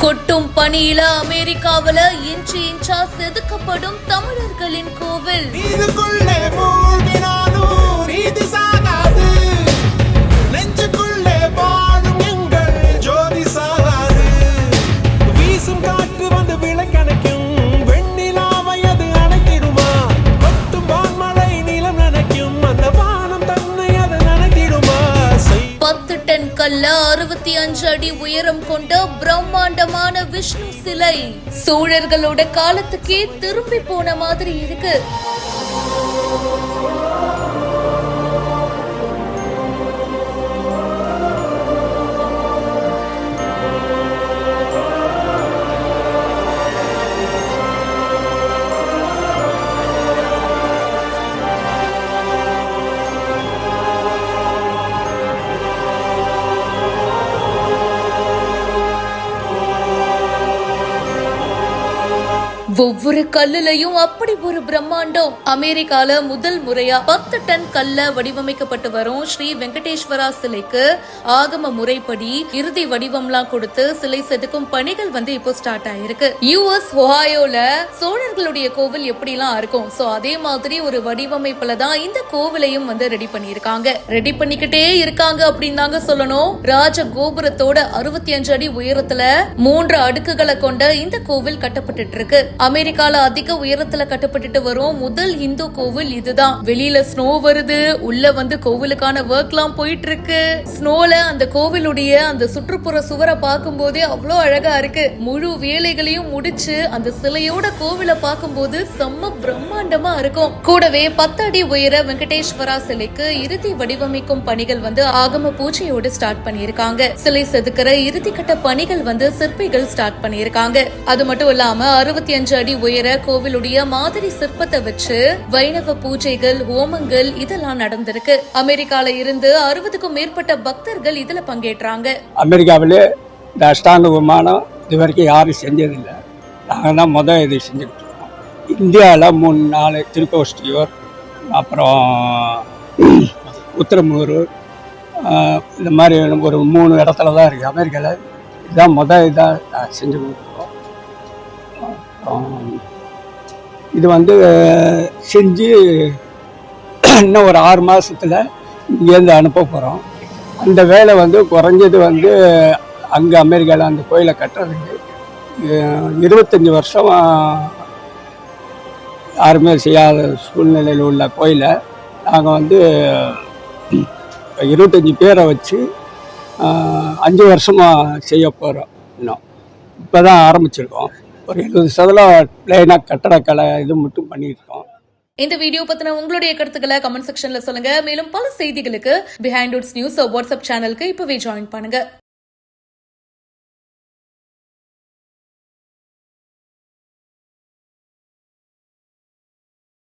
கொட்டும் பணியில அமெரிக்காவில இன்ச்சு இன்ச்சா செதுக்கப்படும் தமிழர்களின் கோவில். கல்ல 65 அடி உயரம் கொண்ட பிரம்மாண்டமான விஷ்ணு சிலை சோழர்களோட காலத்துக்கே திரும்பி போன மாதிரி இருக்கு. ஒவ்வொரு கல்லுலையும் அப்படி ஒரு பிரம்மாண்டம். அமெரிக்கால முதல் முறையா 10 டன் கல்ல வடிவமைக்கப்பட்டு வரும் ஸ்ரீ வெங்கடேஸ்வரா சிலைக்கு ஆகம முறைப்படி இறுதி வடிவம்லாம் கொடுத்து சிலை செதுக்கும் பணிகள் இப்போ ஸ்டார்ட் ஆயிருக்கு. யுஎஸ் ஒஹாயோல சோழர்களுடைய கோவில் எப்படி எல்லாம் இருக்கும், சோ அதே மாதிரி ஒரு வடிவமைப்புல தான் இந்த கோவிலையும் ரெடி பண்ணிருக்காங்க. ரெடி பண்ணிக்கிட்டே இருக்காங்க அப்படின்னு தாங்க சொல்லணும். ராஜ கோபுரத்தோட 65 அடி உயரத்துல 3 அடுக்குகளை கொண்ட இந்த கோவில் கட்டப்பட்டு இருக்கு. அமெரிக்கால அதிக உயரத்துல கட்டப்பட்டு வரும் முதல் இந்து கோவில் இதுதான். வெளியில ஸ்னோ வருது, உள்ள கோவிலுக்கான ஒர்க் எல்லாம் போயிட்டு இருக்கு. ஸ்னோல அந்த கோவிலுடைய அந்த சுற்றுப்புற சுவரை பார்க்கும் போதே அவ்வளவு அழகா இருக்கு. முழு வேலைகளையும் முடிச்சு அந்த சிலையோட கோவிலை பார்க்கும் போது செம்ம பிரம்மாண்டமா இருக்கும். கூடவே 10 அடி உயர வெங்கடேஸ்வரா சிலைக்கு இறுதி வடிவமைக்கும் பணிகள் ஆகம பூஜையோடு ஸ்டார்ட் பண்ணிருக்காங்க. சிலை செதுக்கிற இறுதி கட்ட பணிகள் சிற்பிகள் ஸ்டார்ட் பண்ணிருக்காங்க. அது மட்டும் இல்லாம 65 அடி உயர கோவிலுடைய மாதிரி சிற்பத்தை வச்சு வைணவ பூஜைகள், ஹோமங்கள் இதெல்லாம் நடந்திருக்கு. அமெரிக்கால இருந்து 60க்கும் மேற்பட்ட பக்தர்கள் இதுல பங்கேற்றாங்க. அமெரிக்காவிலே இந்த அஷ்டாங்க விமானம் இது வரைக்கும் யாரும் செஞ்சதில்லை. நாங்கள் தான் இது செஞ்சுக்கிட்டு இருக்கோம். இந்தியாவில் 3-4 திருக்கோஷ்டியூர், அப்புறம் உத்திரமூர், இந்த மாதிரி ஒரு 3 இடத்துல தான் இருக்குது அமெரிக்காவில். இதுதான் இதாக செஞ்சு கொடுக்குறோம். இது செஞ்சு இன்னும் ஒரு 6 மாதத்தில் இங்கேருந்து அனுப்ப போகிறோம். அந்த வேலை குறைஞ்சது அங்கே அமெரிக்காவில் அந்த கோயிலை கட்டுறதுக்கு 25 வருஷம் யாருமே செய்யாத சூழ்நிலையில் உள்ள கோயிலை நாங்கள் 25 பேரை வச்சு 5 வருஷமாக செய்ய போகிறோம். இன்னும் இப்போ தான் ஆரம்பிச்சிருக்கோம். ஒரு 70% பிளைனாக கட்டடக்கலை இது மட்டும் பண்ணியிருக்கோம். இந்த வீடியோ பத்தின உங்களுடைய கருத்துக்களை கமெண்ட் செக்ஷன்ல சொல்லுங்க. மேலும் பல செய்திகளுக்கு பிஹைண்ட் நியூஸ் வாட்ஸ்அப் சேனலுக்கு இப்பவே ஜாயின் பண்ணுங்க.